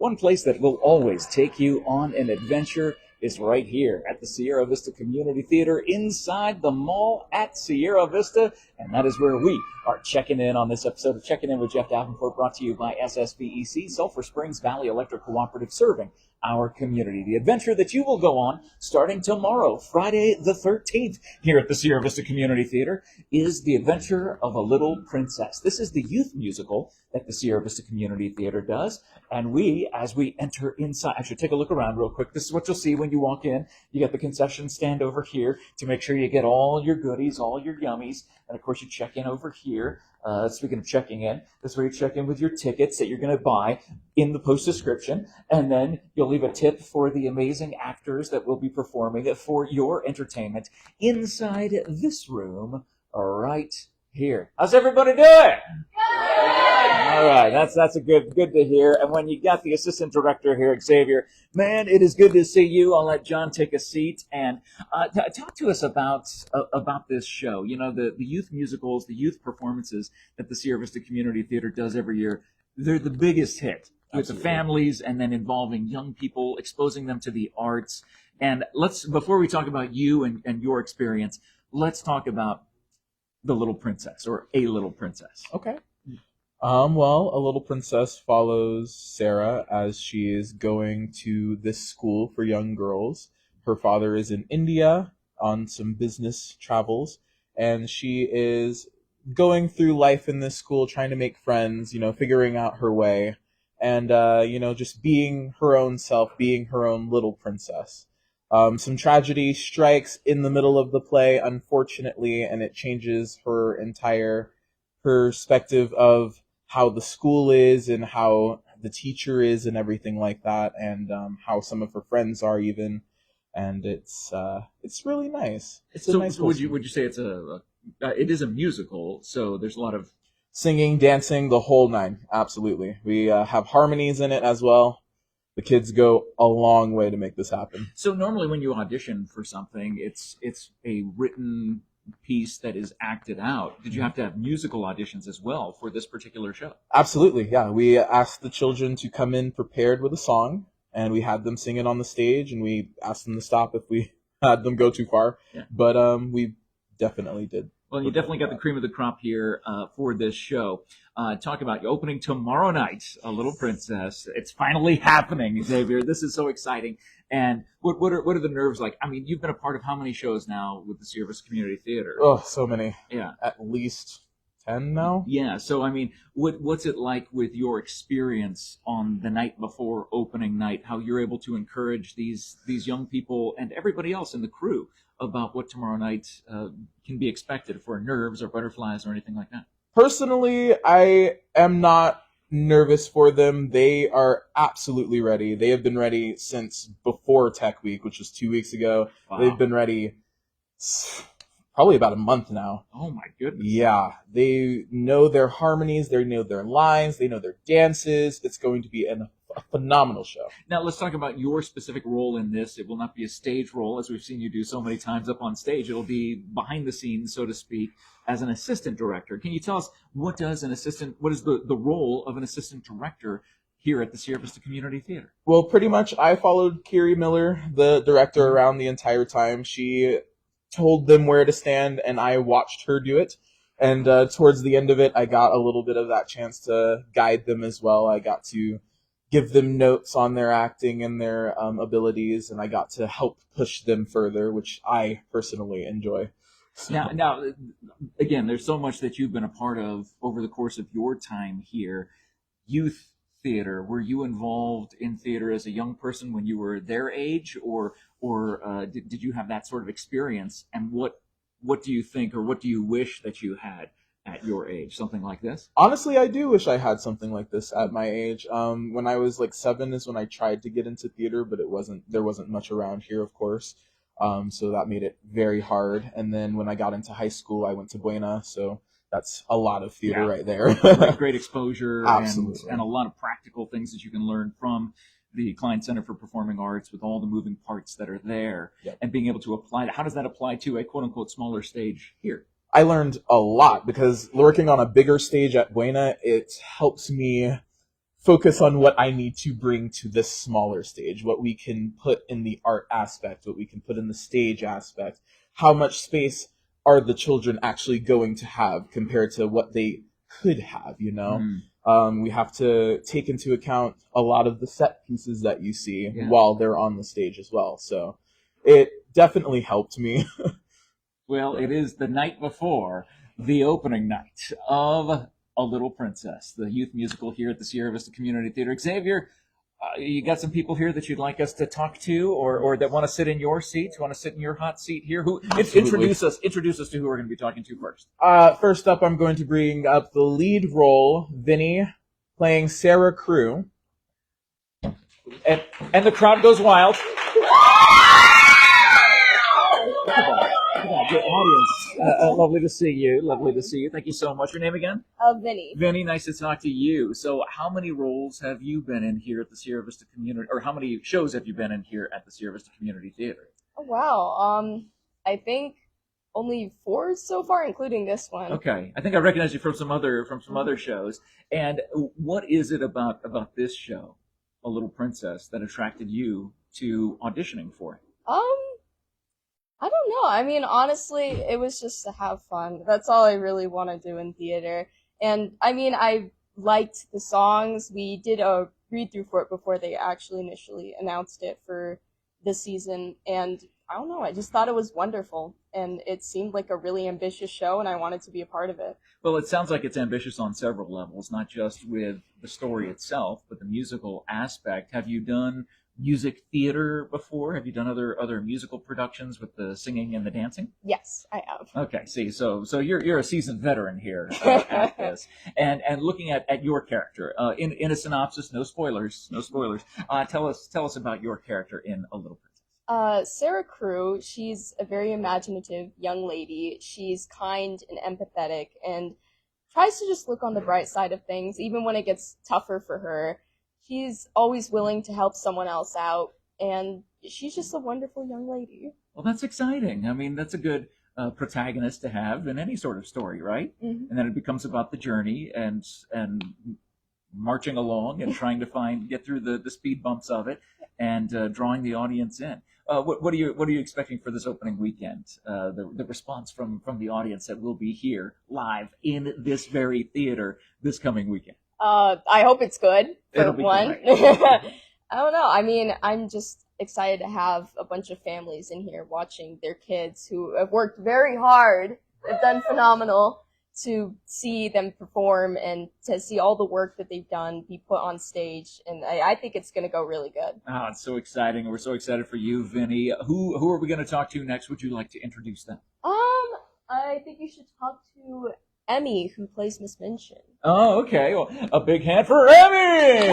One place that will always take you on an adventure is right here at the Sierra Vista Community Theater inside the mall at Sierra Vista. And that is where we are checking in on this episode of Checking In with Jeff Davenport, brought to you by SSVEC, Sulphur Springs Valley Electric Cooperative, serving our community. The adventure that you will go on starting tomorrow, Friday the 13th, here at the Sierra Vista Community Theater, is The Adventure of a Little Princess. This is the youth musical that the Sierra Vista Community Theater does. And we, as we enter inside, I should take a look around real quick. This is what you'll see when you walk in. You get the concession stand over here to make sure you get all your goodies, all your yummies. And of course, you check in over here. Speaking of checking in, this is where you check in with your tickets that you're going to buy in the post description. And then you'll leave a tip for the amazing actors that will be performing for your entertainment inside this room right here. How's everybody doing? All right, that's a good to hear. And when you got the assistant director here, Xavier, man, it is good to see you. I'll let John take a seat and talk to us about this show. You know, the youth musicals, the youth performances that the Sierra Vista Community Theater does every year. They're the biggest hit with the families, and then involving young people, exposing them to the arts. And before we talk about you and your experience, let's talk about The Little Princess, or A Little Princess. Okay. Well, A Little Princess follows Sarah as she is going to this school for young girls. Her father is in India on some business travels, and she is going through life in this school, trying to make friends, figuring out her way, and, just being her own self, being her own little princess. Some tragedy strikes in the middle of the play, unfortunately, and it changes her entire perspective of how the school is and how the teacher is and everything like that, and how some of her friends are even, and it's really nice. It's a nice. Would you say it is a musical? So there's a lot of singing, dancing, the whole nine. Absolutely, we have harmonies in it as well. The kids go a long way to make this happen. So normally when you audition for something, it's a written piece that is acted out. Did you have to have musical auditions as well for this particular show? Absolutely, yeah. We asked the children to come in prepared with a song, and we had them sing it on the stage, and we asked them to stop if we had them go too far. Yeah. But we definitely did. Well, you definitely got the cream of the crop here for this show. Talk about opening tomorrow night, A Little Princess. It's finally happening, Xavier. This is so exciting. And what are the nerves like? I mean, you've been a part of how many shows now with the Sierra Vista Community Theater? Oh, so many. Yeah. At least 10 now? Yeah. So, I mean, what's it like with your experience on the night before opening night, how you're able to encourage these young people and everybody else in the crew about what tomorrow night can be expected for nerves or butterflies or anything like that? Personally, I am not nervous for them. They are absolutely ready. They have been ready since before Tech Week, which was 2 weeks ago. Wow. They've been ready probably about a month now. Oh my goodness. Yeah. They know their harmonies, they know their lines, they know their dances. It's going to be a phenomenal show. Now let's talk about your specific role in this. It will not be a stage role, as we've seen you do so many times up on stage. It'll be behind the scenes, so to speak, as an assistant director. Can you tell us what is the role of an assistant director here at the Sierra Vista Community Theater? Well, pretty much I followed Kiri Miller, the director, around the entire time. She told them where to stand, and I watched her do it. And towards the end of it, I got a little bit of that chance to guide them as well. I got to give them notes on their acting and their abilities, and I got to help push them further, which I personally enjoy. So. Now, again, there's so much that you've been a part of over the course of your time here. Youth theater, were you involved in theater as a young person when you were their age, or did you have that sort of experience? And what do you think, or what do you wish that you had at your age, something like this? Honestly, I do wish I had something like this at my age. When I was like 7 is when I tried to get into theater, but there wasn't much around here, of course. So that made it very hard. And then when I got into high school, I went to Buena, so that's a lot of theater right there. Great exposure. Absolutely. And a lot of practical things that you can learn from the Klein Center for Performing Arts with all the moving parts that are there, and being able to apply that. How does that apply to a quote-unquote smaller stage here? I learned a lot because working on a bigger stage at Buena, it helps me focus on what I need to bring to this smaller stage, what we can put in the art aspect, what we can put in the stage aspect, how much space are the children actually going to have compared to what they could have, you know? We have to take into account a lot of the set pieces that you see while they're on the stage as well. So it definitely helped me. Well, it is the night before the opening night of A Little Princess, the youth musical here at the Sierra Vista Community Theater. Xavier, you got some people here that you'd like us to talk to, or that want to sit in your seats, want to sit in your hot seat here? Who introduce us to who we're going to be talking to first? First up, I'm going to bring up the lead role, Vinny, playing Sarah Crew. And the crowd goes wild. Good audience. Lovely to see you. Lovely to see you. Thank you so much. Your name again? Vinny. Vinny, nice to talk to you. So how many roles have you been in here at the Sierra Vista Community, or how many shows have you been in here at the Sierra Vista Community Theater? Oh, wow. I think only 4 so far, including this one. Okay. I think I recognize you from some other shows. And what is it about this show, A Little Princess, that attracted you to auditioning for it? I don't know. I mean, honestly, it was just to have fun. That's all I really want to do in theater. And I mean, I liked the songs. We did a read through for it before they actually initially announced it for this season. And I don't know, I just thought it was wonderful. And it seemed like a really ambitious show, and I wanted to be a part of it. Well, it sounds like it's ambitious on several levels, not just with the story itself, but the musical aspect. Have you done music theater before? Have you done other musical productions with the singing and the dancing? Yes, I have. Okay, see, so you're a seasoned veteran here at this, and looking at your character in a synopsis, no spoilers. Tell us about your character in A Little Princess. Sarah Crew, she's a very imaginative young lady. She's kind and empathetic, and tries to just look on the bright side of things, even when it gets tougher for her. She's always willing to help someone else out, and she's just a wonderful young lady. Well, that's exciting. I mean, that's a good protagonist to have in any sort of story, right? Mm-hmm. And then it becomes about the journey and marching along and trying to get through the speed bumps of it and drawing the audience in. What are you expecting for this opening weekend? The response from the audience that will be here live in this very theater this coming weekend. I hope it's good, for one. I don't know. I mean, I'm just excited to have a bunch of families in here watching their kids who have worked very hard, have done phenomenal, to see them perform and to see all the work that they've done be put on stage. And I think it's going to go really good. Oh, it's so exciting. We're so excited for you, Vinny. Who are we going to talk to next? Would you like to introduce them? I think you should talk to Emmy, who plays Miss Minchin. Oh, okay. Well, a big hand for Emmy!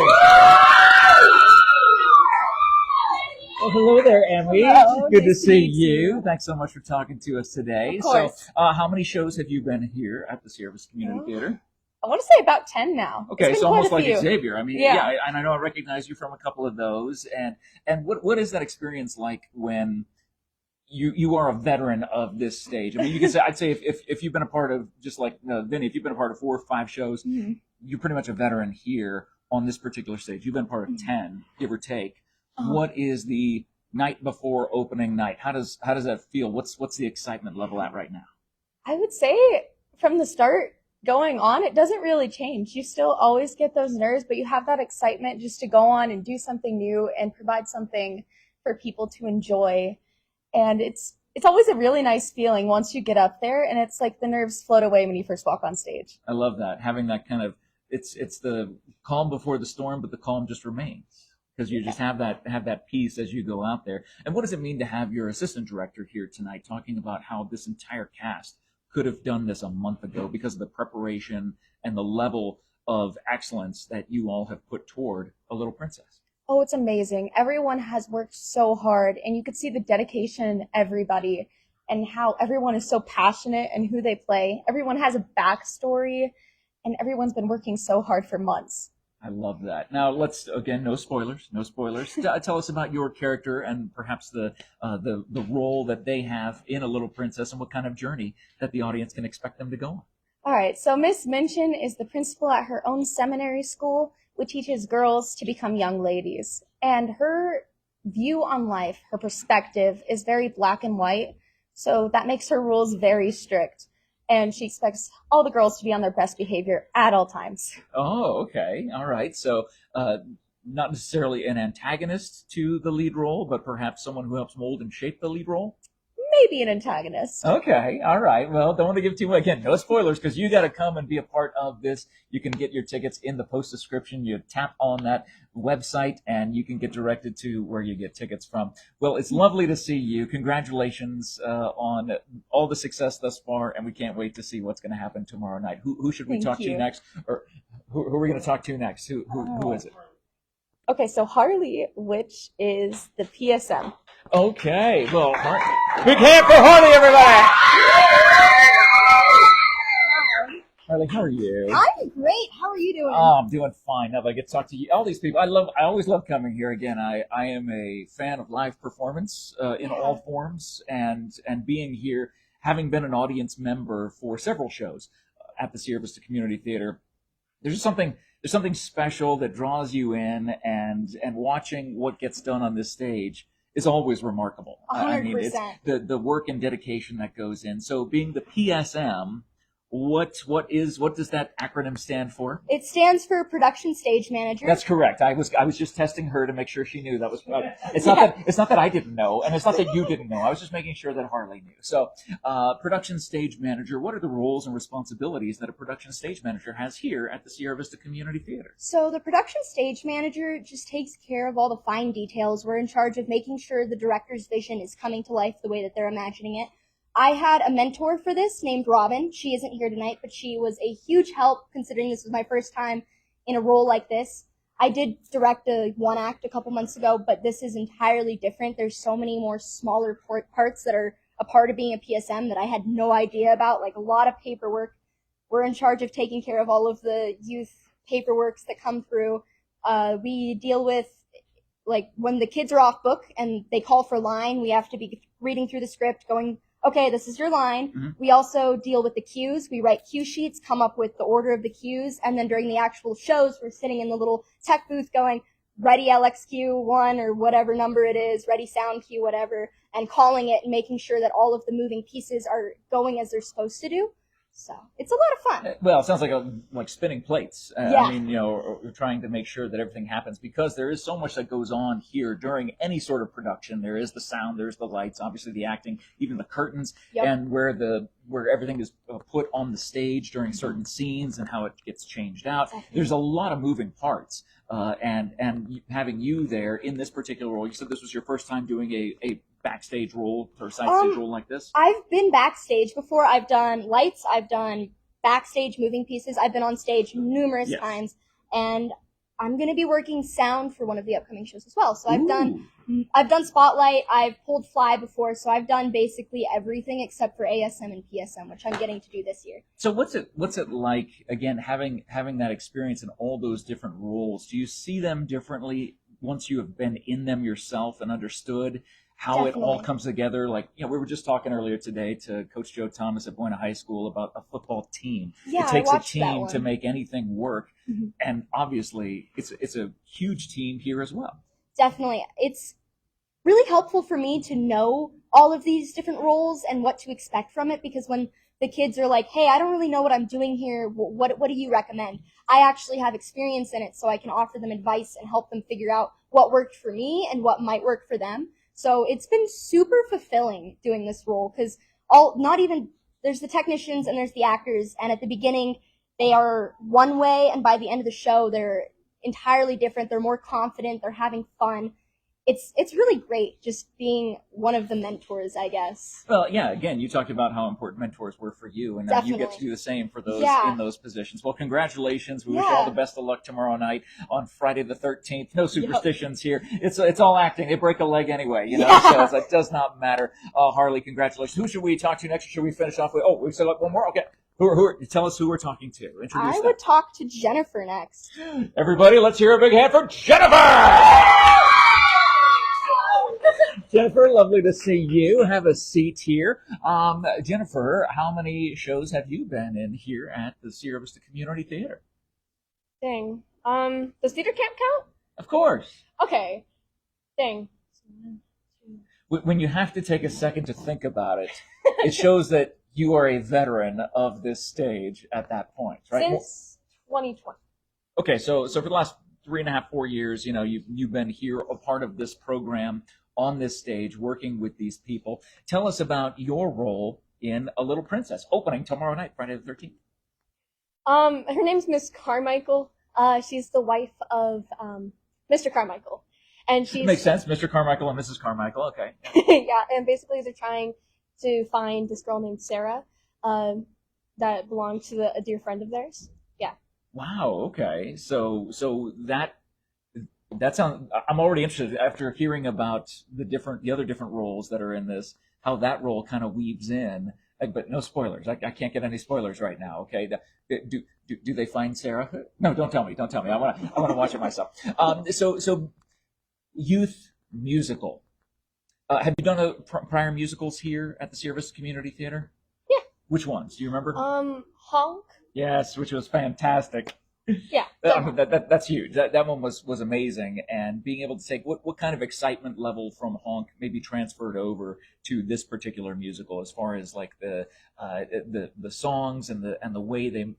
Well, hello there, Emmy. Hello, Good to nice see meet you. Thanks so much for talking to us today. Of course. So, how many shows have you been here at the Sierra Vista Community Theater? I want to say about 10 now. Okay, so almost like few. Xavier. I mean, yeah, and I know I recognize you from a couple of those. And what is that experience like when you are a veteran of this stage? I mean, you can say, I'd say if you've been a part of, just like Vinny, if you've been a part of 4 or 5 shows, Mm-hmm. you're pretty much a veteran here on this particular stage. You've been part of 10, give or take. Uh-huh. What is the night before opening night? How does that feel? What's the excitement level at right now? I would say from the start going on, it doesn't really change. You still always get those nerves, but you have that excitement just to go on and do something new and provide something for people to enjoy. And it's always a really nice feeling once you get up there, and it's like the nerves float away when you first walk on stage. I love that. Having that kind of, it's the calm before the storm, but the calm just remains. Because you just have that peace as you go out there. And what does it mean to have your assistant director here tonight talking about how this entire cast could have done this a month ago because of the preparation and the level of excellence that you all have put toward A Little Princess? Oh, it's amazing. Everyone has worked so hard, and you could see the dedication in everybody and how everyone is so passionate in who they play. Everyone has a backstory, and everyone's been working so hard for months. I love that. Now, let's, again, no spoilers. Tell us about your character and perhaps the role that they have in A Little Princess and what kind of journey that the audience can expect them to go on. All right, so Miss Minchin is the principal at her own seminary school, which teaches girls to become young ladies. And her view on life, her perspective, is very black and white. So that makes her rules very strict. And she expects all the girls to be on their best behavior at all times. Oh, okay. All right. So, not necessarily an antagonist to the lead role, but perhaps someone who helps mold and shape the lead role? Maybe an antagonist. Okay. All right. Well, don't want to give too much. Again, no spoilers, because you got to come and be a part of this. You can get your tickets in the post description. You tap on that website and you can get directed to where you get tickets from. Well, it's lovely to see you. Congratulations on all the success thus far, and we can't wait to see what's going to happen tomorrow night. Who should we Thank talk to you. next? Or who are we going to talk to next? Who is it? Okay, so Harley, which is the PSM. Okay. Well, big hand for Harley, everybody! Harley, how are you? I'm great. How are you doing? Oh, I'm doing fine. Now that I get to talk to you, all these people. I always love coming here. Again, I am a fan of live performance in all forms, and being here, having been an audience member for several shows at the Sierra Vista Community Theater, there's something special that draws you in, and watching what gets done on this stage is always remarkable. 100%. I mean, it's the work and dedication that goes in. So, being the PSM. What does that acronym stand for? It stands for Production Stage Manager. That's correct. I was just testing her to make sure she knew that was. It's not that I didn't know, and it's not that you didn't know. I was just making sure that Harley knew. So, Production Stage Manager. What are the roles and responsibilities that a production stage manager has here at the Sierra Vista Community Theater? So the Production Stage Manager just takes care of all the fine details. We're in charge of making sure the director's vision is coming to life the way that they're imagining it. I had a mentor for this named Robin. She isn't here tonight, but she was a huge help considering this was my first time in a role like this. I did direct a one act a couple months ago, but this is entirely different. There's so many more smaller parts that are a part of being a PSM that I had no idea about, like a lot of paperwork. We're in charge of taking care of all of the youth paperworks that come through. We deal with, like, when the kids are off book and they call for line, we have to be reading through the script, going, okay, this is your line. Mm-hmm. We also deal with the cues. We write cue sheets, come up with the order of the cues, and then during the actual shows, we're sitting in the little tech booth going, ready LXQ1 or whatever number it is, ready sound cue, whatever, and calling it and making sure that all of the moving pieces are going as they're supposed to do. So it's a lot of fun. Well, it sounds like spinning plates. Yeah. I mean, we're trying to make sure that everything happens because there is so much that goes on here during any sort of production. There is the sound, there's the lights, obviously the acting, even the curtains, and where everything is put on the stage during certain scenes and how it gets changed out. Exactly. There's a lot of moving parts. And having you there in this particular role, you said this was your first time doing a backstage role or side stage role like this? I've been backstage before. I've done lights. I've done backstage moving pieces. I've been on stage numerous times, and I'm going to be working sound for one of the upcoming shows as well. So I've done Spotlight. I've pulled Fly before, so I've done basically everything except for ASM and PSM, which I'm getting to do this year. So what's it like, again, having that experience in all those different roles? Do you see them differently once you have been in them yourself and understood how it all comes together? Like, we were just talking earlier today to Coach Joe Thomas at Buena High School about a football team. Yeah, it takes a team to make anything work, and obviously it's a huge team here as well. Definitely. It's really helpful for me to know all of these different roles and what to expect from it, because when the kids are like, hey, I don't really know what I'm doing here, what do you recommend? I actually have experience in it, so I can offer them advice and help them figure out what worked for me and what might work for them. So it's been super fulfilling doing this role, because there's the technicians and there's the actors, and at the beginning they are one way, and by the end of the show they're entirely different. They're more confident, they're having fun. It's really great just being one of the mentors, I guess. Well, yeah, again, you talked about how important mentors were for you, and now you get to do the same for those in those positions. Well, congratulations. We wish you all the best of luck tomorrow night on Friday the 13th. No superstitions here. It's all acting. They break a leg anyway, so it does not matter. Harley, congratulations. Who should we talk to next? Should we finish off with, we still got one more? Okay. Tell us who we're talking to. Introduce them. would talk to Jennifer next. Everybody, let's hear a big hand for Jennifer! Jennifer, lovely to see you. Have a seat here. Jennifer, how many shows have you been in here at the Sierra Vista Community Theater? Dang. Does theater camp count? Of course. Okay. Dang. When you have to take a second to think about it, it shows that you are a veteran of this stage at that point, right? Since 2020. Okay, so for the last 3.5, 4 years, you've been here, a part of this program on this stage, working with these people. Tell us about your role in A Little Princess, opening tomorrow night, Friday the 13th. Her name's Miss Carmichael. She's the wife of Mr. Carmichael, and she's Makes sense, Mr. Carmichael and Mrs. Carmichael. Okay. yeah, and basically they're trying to find this girl named Sarah, that belonged to a dear friend of theirs. Yeah. Wow. Okay. So that sounds. I'm already interested after hearing about the other different roles that are in this. How that role kind of weaves in. But no spoilers. I can't get any spoilers right now. Okay. Do they find Sarah? No, don't tell me. Don't tell me. I want to watch it myself. So youth musical. Have you done prior musicals here at the Sierra Vista Community Theater? Yeah. Which ones? Do you remember? Honk. Yes, which was fantastic. Yeah. That's huge. That one was amazing, and being able to take what kind of excitement level from Honk maybe transferred over to this particular musical, as far as like the songs and the way the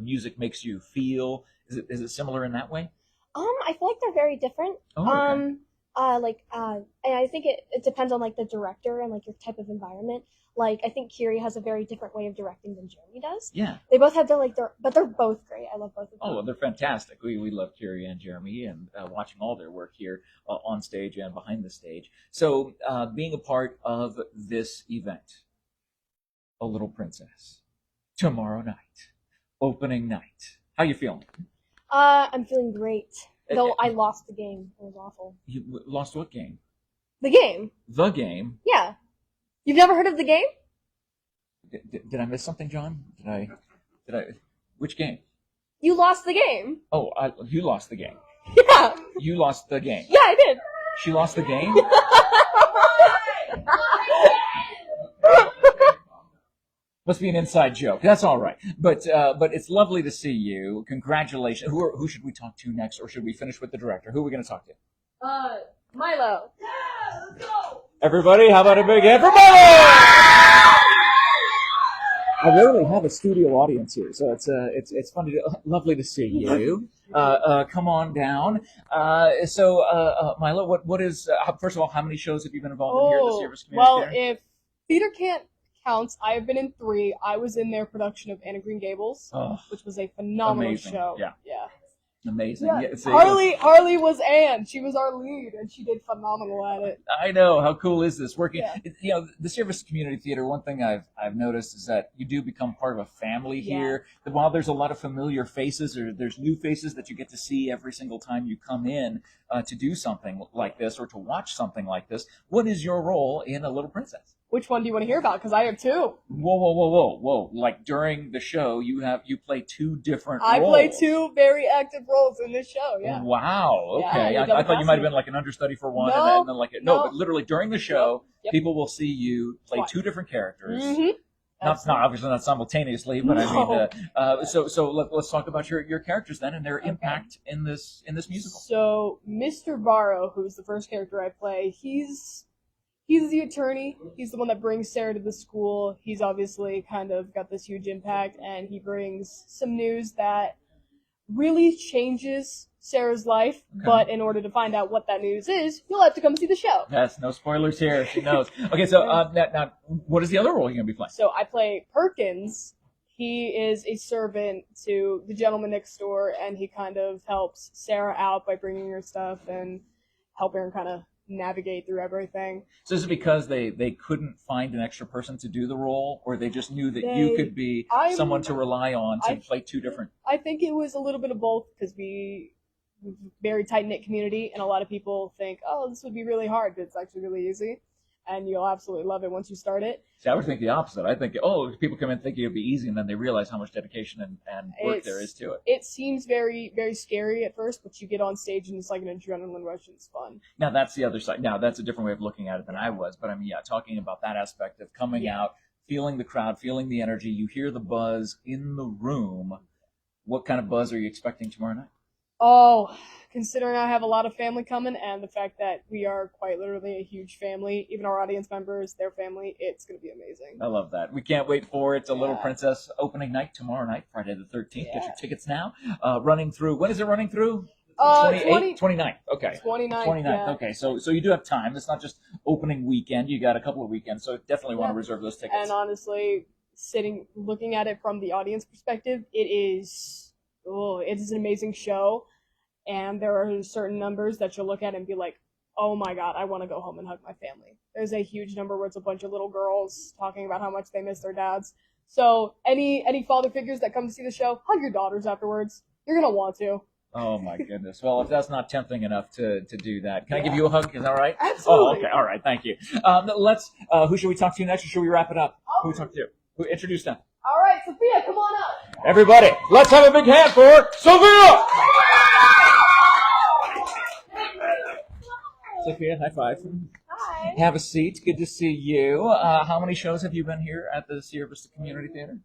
music makes you feel. Is it similar in that way? I feel like they're very different. Oh, okay. And I think it depends on like the director and like your type of environment. Like, I think Kiri has a very different way of directing than Jeremy does. Yeah. They both have but they're both great. I love both of them. Oh, well, they're fantastic. We love Kiri and Jeremy, and watching all their work here on stage and behind the stage. So being a part of this event, A Little Princess, tomorrow night, opening night. How you feeling? I'm feeling great. Though I lost the game. It was awful. You lost what game? The game. The game? Yeah. You've never heard of the game? Did I miss something, John? Did I? Which game? You lost the game. Oh, you lost the game. Yeah. You lost the game. Yeah, I did. She lost the game? Must be an inside joke. That's all right. But it's lovely to see you. Congratulations. Who should we talk to next, or should we finish with the director? Who are we going to talk to? Milo. Yeah, let's go. Everybody, how about a big hand for Milo? I rarely have a studio audience here, so it's funny, lovely to see you. Come on down. Milo, what is first of all, how many shows have you been involved in here at the Sierra Vista Community Theater? If theater can't counts, I have been in 3. I was in their production of Anne of Green Gables, which was a phenomenal amazing. show. Yeah. Amazing. Yeah. Yeah, Harley was Anne. She was our lead, and she did phenomenal at it. I know. How cool is this? Working, Yeah. The Sierra Vista Community Theater. One thing I've noticed is that you do become part of a family Yeah. here. That while there's a lot of familiar faces, or there's new faces that you get to see every single time you come in to do something like this or to watch something like this. What is your role in A Little Princess? Which one do you want to hear about? Because I have 2. Whoa! Like during the show, you play 2 different roles. I play 2 very active roles in this show. Yeah. Wow. Okay. Yeah, I thought you might have been like an understudy for one, No, and then like no. but literally during the show, Yep. people will see you play Twice. 2 different characters. Mm-hmm. Not obviously not simultaneously, but No. I mean, so let's talk about your characters then and their impact in this musical. So Mr. Barrow, who's the first character I play, he's the attorney. He's the one that brings Sarah to the school. He's obviously kind of got this huge impact, and he brings some news that really changes Sarah's life. Okay. But in order to find out what that news is, you'll have to come see the show. Yes, no spoilers here. She knows. Okay, so now what is the other role you're gonna be playing? So I play Perkins. He is a servant to the gentleman next door, and he kind of helps Sarah out by bringing her stuff and helping her kind of navigate through everything. So is it because they couldn't find an extra person to do the role, or they just knew that you could be someone to rely on to play 2 different? I think it was a little bit of both, because we're a very tight-knit community, and a lot of people think, oh, this would be really hard, but it's actually really easy, and you'll absolutely love it once you start it. See, I would think the opposite. I think, people come in thinking it would be easy, and then they realize how much dedication and work there is to it. It seems very, very scary at first, but you get on stage and it's like an adrenaline rush, and it's fun. Now, that's the other side. Now, that's a different way of looking at it than I was, but I mean, talking about that aspect of coming out, feeling the crowd, feeling the energy, you hear the buzz in the room. What kind of buzz are you expecting tomorrow night? Oh, considering I have a lot of family coming and the fact that we are quite literally a huge family, even our audience members, their family, it's going to be amazing. I love that. We can't wait for it. It's a Little Yeah. Princess opening night tomorrow night, Friday the 13th. Get Yeah. your tickets now. Running through, when is it running through? 20 29th. Okay. 29th. 29th. Yeah. Okay. So you do have time. It's not just opening weekend. You got a couple of weekends. So definitely want to Yeah. reserve those tickets. And honestly, looking at it from the audience perspective, it is an amazing show. And there are certain numbers that you'll look at and be like, oh my god, I want to go home and hug my family. There's a huge number where it's a bunch of little girls talking about how much they miss their dads. So any father figures that come to see the show, hug your daughters afterwards. You're going to want to. Oh my goodness. Well, if that's not tempting enough to do that, can I give you a hug? Is that all right? Absolutely. Oh, okay. All right. Thank you. Who should we talk to next, or should we wrap it up? Who we talk to? Who introduce them? All right, Sophia, come on up. Everybody, let's have a big hand for Sophia! Sophia, high five. Hi. Have a seat. Good to see you. How many shows have you been here at the Sierra Vista Community Theater?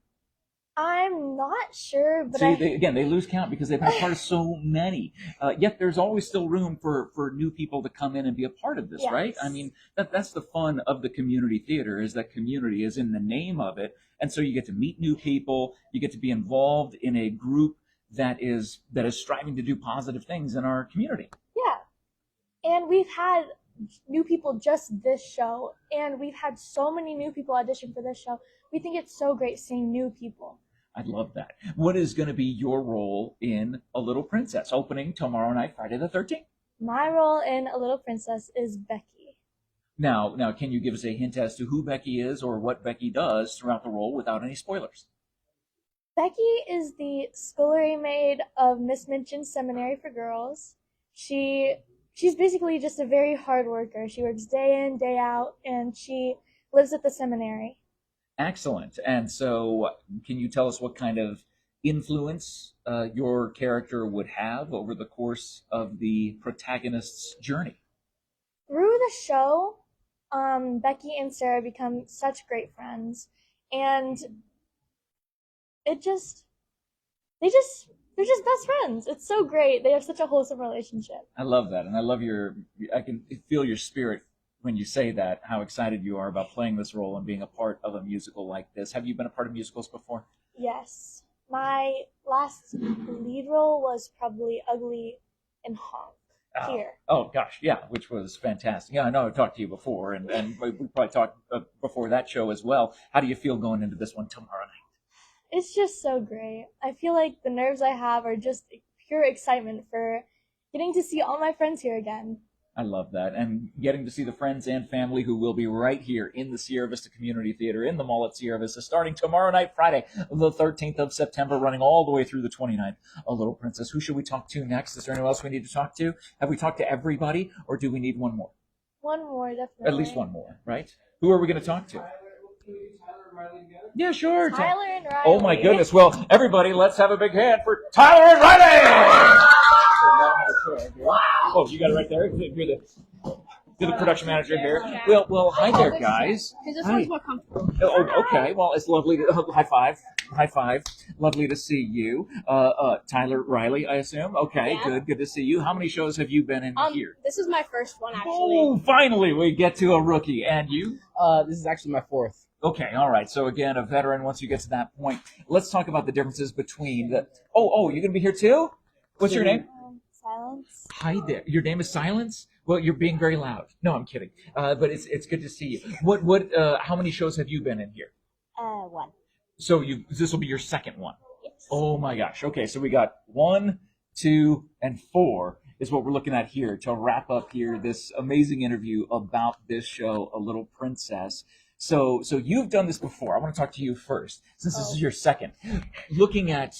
I'm not sure, but See, they lose count because they've been a part of so many. Yet there's always still room for new people to come in and be a part of this, Yes. right? I mean, that's the fun of the community theater, is that community is in the name of it. And so you get to meet new people. You get to be involved in a group that is striving to do positive things in our community. yeah. And we've had new people just this show, and we've had so many new people audition for this show. We think it's so great seeing new people. I love that. What is going to be your role in A Little Princess, opening tomorrow night, Friday the 13th? My role in A Little Princess is Becky. Now, can you give us a hint as to who Becky is or what Becky does throughout the role without any spoilers? Becky is the scullery maid of Miss Minchin's Seminary for Girls. She's basically just a very hard worker. She works day in, day out, and she lives at the seminary. Excellent. And so, can you tell us what kind of influence your character would have over the course of the protagonist's journey? Through the show, Becky and Sarah become such great friends, and they're just best friends. It's so great. They have such a wholesome relationship. I love that, and I can feel your spirit when you say that, how excited you are about playing this role and being a part of a musical like this. Have you been a part of musicals before? Yes. My last lead role was probably Ugly and Honk here. Oh gosh, yeah, which was fantastic. Yeah, I know I've talked to you before, and we probably talked before that show as well. How do you feel going into this one tomorrow night? It's just so great. I feel like the nerves I have are just pure excitement for getting to see all my friends here again. I love that. And getting to see the friends and family who will be right here in the Sierra Vista Community Theater in the mall at Sierra Vista, starting tomorrow night, Friday, the 13th of September, running all the way through the 29th. A Little Princess. Who should we talk to next? Is there anyone else we need to talk to? Have we talked to everybody, or do we need one more? One more, definitely. At least one more, right? Who are we going to talk to? Yeah, sure. Tyler and Riley. Oh my goodness. Well, everybody, let's have a big hand for Tyler and Riley! Wow. Oh, you got it right there? You're the production manager here. Well, hi there, guys. Because this Hi. one's more comfortable. Oh, okay. Well, it's lovely to high five. High five. Lovely to see you. Tyler Riley, I assume. Okay, Yeah. good to see you. How many shows have you been in here? This is my first one, actually. Oh, finally we get to a rookie. And you? This is actually my fourth. Okay, all right. So again, a veteran once you get to that point. Let's talk about the differences between the Oh, you're gonna be here too? What's your name? Silence. Hi there. Your name is Silence? Well, you're being very loud. No, I'm kidding. But it's good to see you. How many shows have you been in here? One. So this will be your second one. Yes. Oh my gosh. Okay, so we got 1, 2, and 4 is what we're looking at here to wrap up here this amazing interview about this show, A Little Princess. So you've done this before. I want to talk to you first, since this is your second. Looking at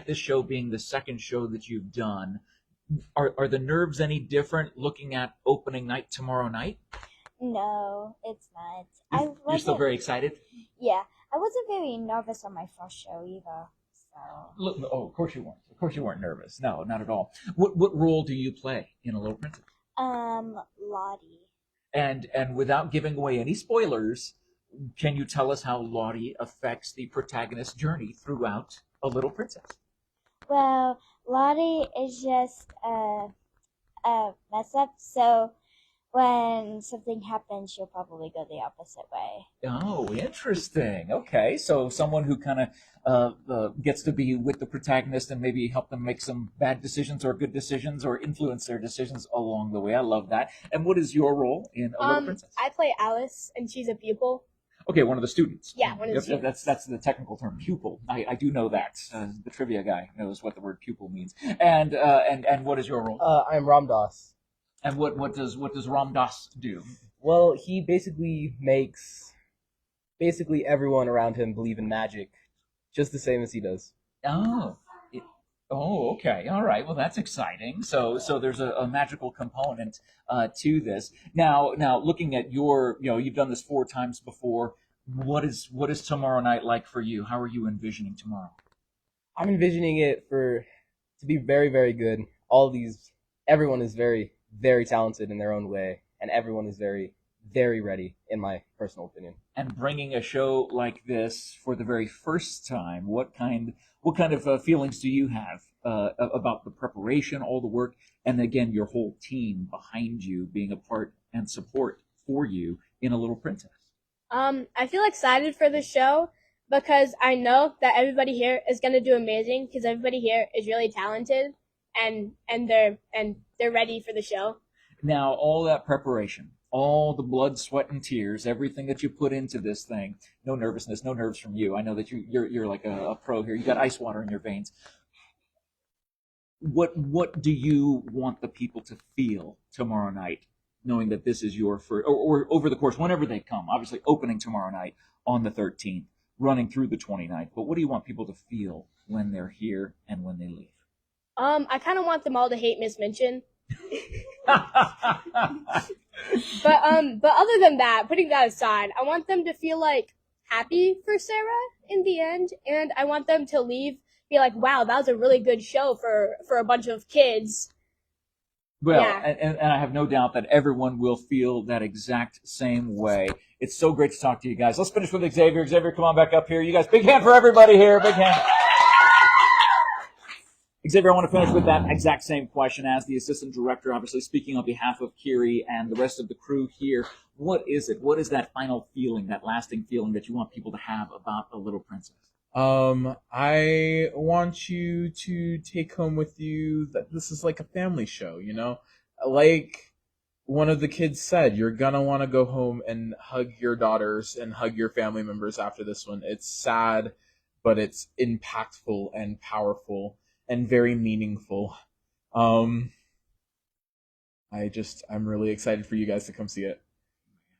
this show being the second show that you've done, are the nerves any different looking at opening night tomorrow night? No, it's not. You're still very excited? Yeah, I wasn't very nervous on my first show either. So Look, of course you weren't. Of course you weren't nervous. No, not at all. What role do you play in A Little Princess? Lottie. And without giving away any spoilers, can you tell us how Lottie affects the protagonist's journey throughout A Little Princess? Well, Lottie is just a mess up, so when something happens, she'll probably go the opposite way. Oh, interesting. Okay, so someone who kind of gets to be with the protagonist and maybe help them make some bad decisions or good decisions or influence their decisions along the way. I love that. And what is your role in A Little Princess? I play Alice, and she's a pupil. Okay, one of the students. Yeah, one of the students. That's the technical term, pupil. I do know that. The trivia guy knows what the word pupil means. And what is your role? I'm Ramdas. And what does Ramdas do? Well, he basically makes everyone around him believe in magic, just the same as he does. Oh. Okay. All right. Well, that's exciting. So there's a magical component to this. Now, looking at you've done this 4 times before. What is tomorrow night like for you? How are you envisioning tomorrow? I'm envisioning it to be very, very good. Everyone is very, very talented in their own way, and everyone is very, very ready, in my personal opinion. And bringing a show like this for the very first time, what kind of feelings do you have about the preparation, all the work, and again your whole team behind you being a part and support for you in A Little Princess? I feel excited for the show because I know that everybody here is going to do amazing because everybody here is really talented and they're ready for the show. Now, all that preparation, all the blood, sweat, and tears, everything that you put into this thing, no nervousness, no nerves from you. I know that you're like a pro here. You got ice water in your veins. What do you want the people to feel tomorrow night, knowing that this is your first, or over the course, whenever they come, obviously opening tomorrow night on the 13th, running through the 29th, but what do you want people to feel when they're here and when they leave? I kind of want them all to hate Miss Minchin. But other than that, putting that aside, I want them to feel like happy for Sarah in the end, and I want them to leave be like, wow, that was a really good show for a bunch of kids. Well, yeah. and I have no doubt that everyone will feel that exact same way. It's so great to talk to you guys. Let's finish with Xavier. Xavier, come on back up here. You guys, big hand for everybody here. Big hand. Xavier, I want to finish with that exact same question as the assistant director, obviously speaking on behalf of Kiri and the rest of the crew here. What is it? What is that final feeling, that lasting feeling that you want people to have about A Little Princess? I want you to take home with you that this is like a family show, you know? Like one of the kids said, you're gonna want to go home and hug your daughters and hug your family members after this one. It's sad, but it's impactful and powerful and very meaningful. I'm really excited for you guys to come see it.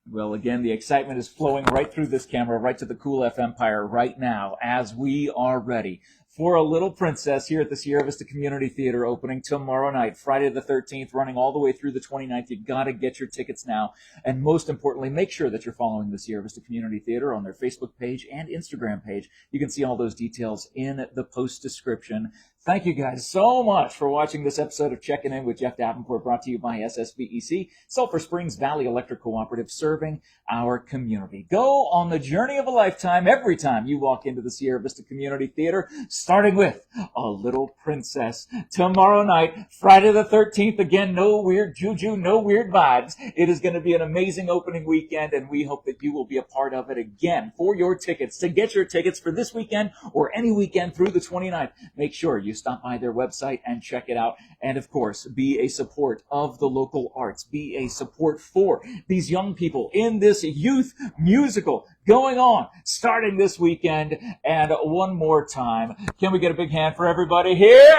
Well, again, the excitement is flowing right through this camera, right to the Cool F Empire right now as we are ready for A Little Princess here at the Sierra Vista Community Theater, opening tomorrow night, Friday the 13th, running all the way through the 29th. You got to get your tickets now. And most importantly, make sure that you're following the Sierra Vista Community Theater on their Facebook page and Instagram page. You can see all those details in the post description. Thank you guys so much for watching this episode of Checking In with Jeff Davenport, brought to you by SSVEC, Sulphur Springs Valley Electric Cooperative, serving our community. Go on the journey of a lifetime every time you walk into the Sierra Vista Community Theater, starting with A Little Princess. Tomorrow night, Friday the 13th, again, no weird juju, no weird vibes. It is going to be an amazing opening weekend, and we hope that you will be a part of it. Again, for your tickets, to get your tickets for this weekend or any weekend through the 29th, make sure you stop by their website and check it out. And of course, be a support of the local arts. Be a support for these young people in this youth musical going on, starting this weekend. And one more time, can we get a big hand for everybody here?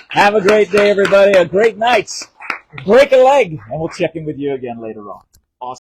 Have a great day, everybody. A great night. Break a leg. And we'll check in with you again later on.